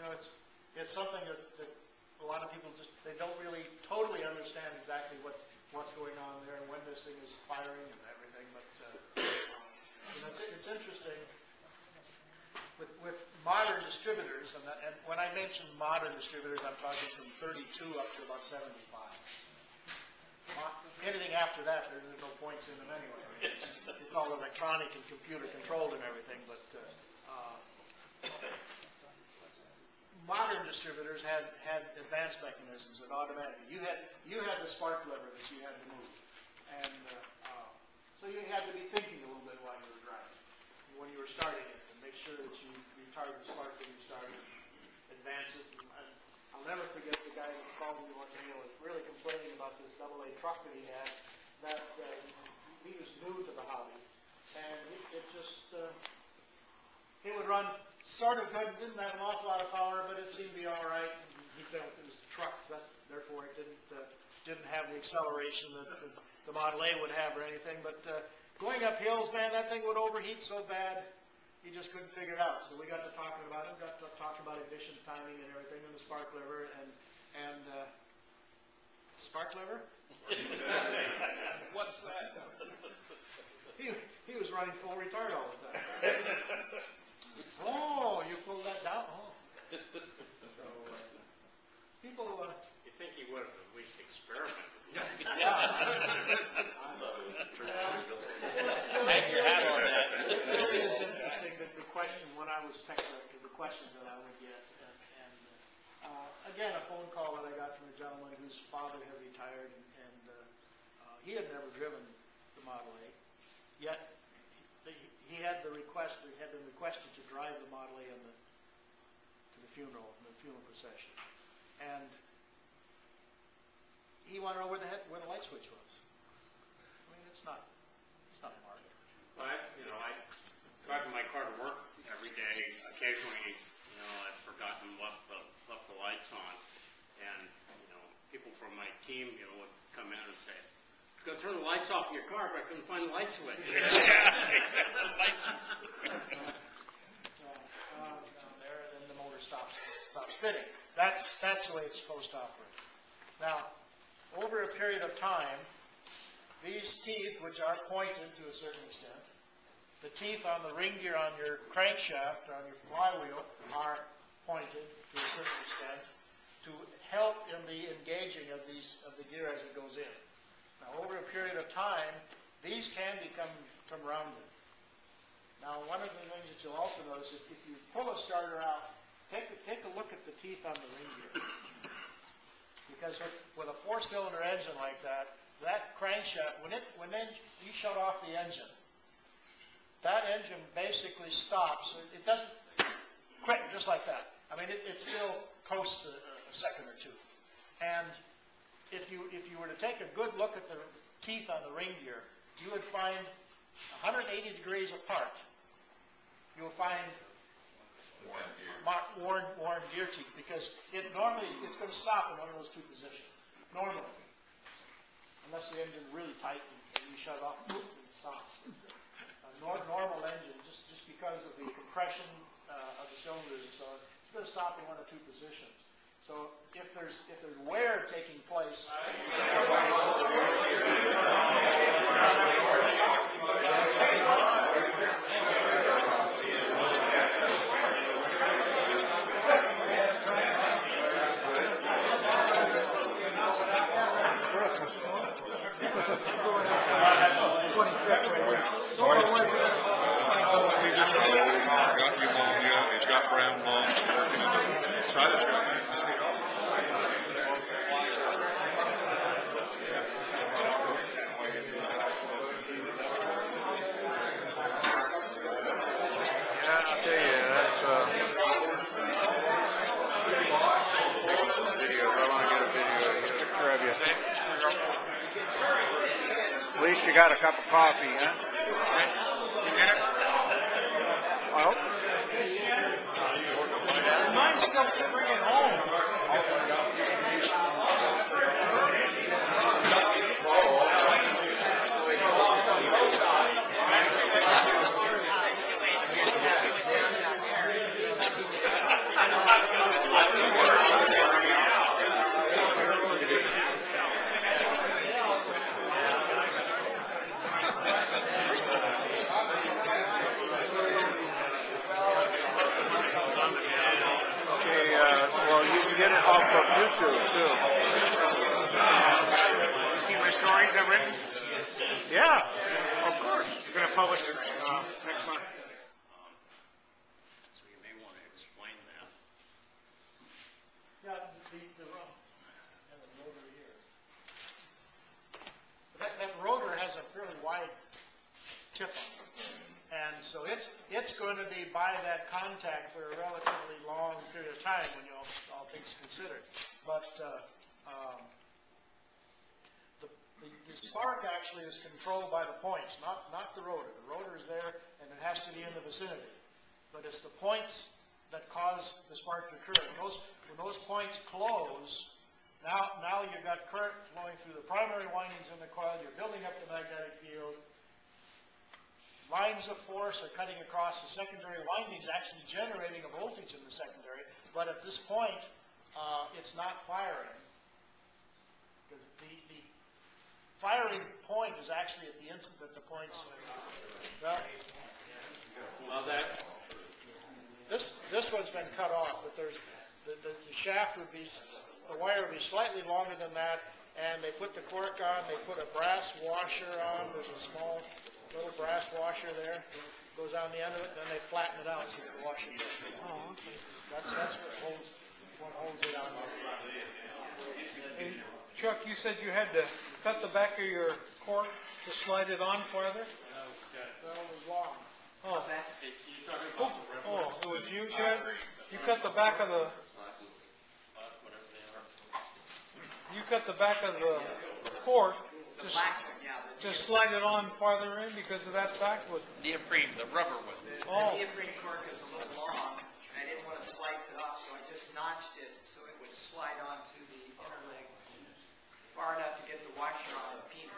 know, it's something that a lot of people just, they don't really totally understand exactly what's going on there and when this thing is firing and everything. But you know, it's interesting with modern distributors, and when I mention modern distributors, I'm talking from 32 up to about 75. Anything after that, there's no points in them anyway. It's all electronic and computer controlled and everything, but modern distributors had advanced mechanisms that automatically. You had the spark lever that you had to move, and so you had to be thinking a little bit while you were driving when you were starting it, and make sure that you retard the spark when you started, advance it. And I'll never forget the guy who called me one day and was really complaining about this AA truck that he had. That he was new to the hobby, and it just it would run sort of good, didn't have an awful lot of power, but it seemed to be all right. And he said it was trucks, therefore it didn't have the acceleration that the Model A would have or anything. But going up hills, man, that thing would overheat so bad, he just couldn't figure it out. So we got to talking about it, got to talking about ignition timing and everything, and the spark lever and spark lever. What's that? He was running full retard all the time. Oh, you pulled that down? Oh. So, people... you think he would have at least experimented? Yeah. Hang your hat on that. It really is interesting that the question, when I was tech director, the questions that I would get. And again, a phone call that I got from a gentleman whose father had retired, and he had never driven the Model A, yet he had the request, or had been requested to drive the Model A to the funeral procession, and he wanted to know where the light switch was. I mean, it's not marked. Well, I drive my car to work every day. Occasionally, I've forgotten left the lights on, and people from my team, would come in and say, "Go turn the lights off in your car," but I couldn't find the light switch. There, and then the motor stops spinning. That's the way it's supposed to operate. Now, over a period of time, these teeth, which are pointed to a certain extent, the teeth on the ring gear on your crankshaft, on your flywheel, are pointed to a certain extent to help in the engaging of the gear as it goes in. Now, over a period of time, these can become rounded. Now, one of the things that you'll also notice is if you pull a starter out, take a look at the teeth on the ring gear. Because with a 4-cylinder engine like that crankshaft, when you shut off the engine, that engine basically stops. It doesn't quit just like that. I mean, it still coasts a second or two. And if you were to take a good look at the teeth on the ring gear, you would find 180 degrees apart. You'll find worn gear teeth, because it's going to stop in one of those two positions normally, unless the engine's really tight and you shut it off and it stops. Normal engine, just because of the compression of the cylinders and so on, it's going to stop in one of two positions. So if there's wear taking place, got pneumonia, he's got brown lung, working on the side of the At least you got a cup of coffee, huh? Well, mine's still sitting at home. YouTube too. See my stories I've written? Yeah. Of course. You're going to publish it next month. So you may want to explain that. Yeah, the rotor here. That rotor has a fairly wide tip on it. And so it's going to be by that contact for a relatively long period of time when all things considered. But the spark actually is controlled by the points, not the rotor. The rotor is there and it has to be in the vicinity. But it's the points that cause the spark to occur. When those points close, now you've got current flowing through the primary windings in the coil, you're building up the magnetic field, lines of force are cutting across the secondary windings, actually generating a voltage in the secondary, but at this point, it's not firing. Because the firing point is actually at the instant that the points... This one's been cut off, but there's the shaft would be, the wire would be slightly longer than that, and they put the cork on, they put a brass washer on, there's a small little brass washer there, goes on the end of it, and then they flatten it out so you can wash it. Oh, okay. That's what holds it on. Hey, Chuck, you said you had to cut the back of your cork to slide it on farther? That was long. Oh. Oh, it was you, Chad? You cut the back of the... You cut the back of the cork to slide it on farther in because of that backwood. Neoprene, the rubber one. Oh. The neoprene cork is a little long, and I didn't want to slice it off, so I just notched it so it would slide onto the inner legs far enough to get the washer on the peanut.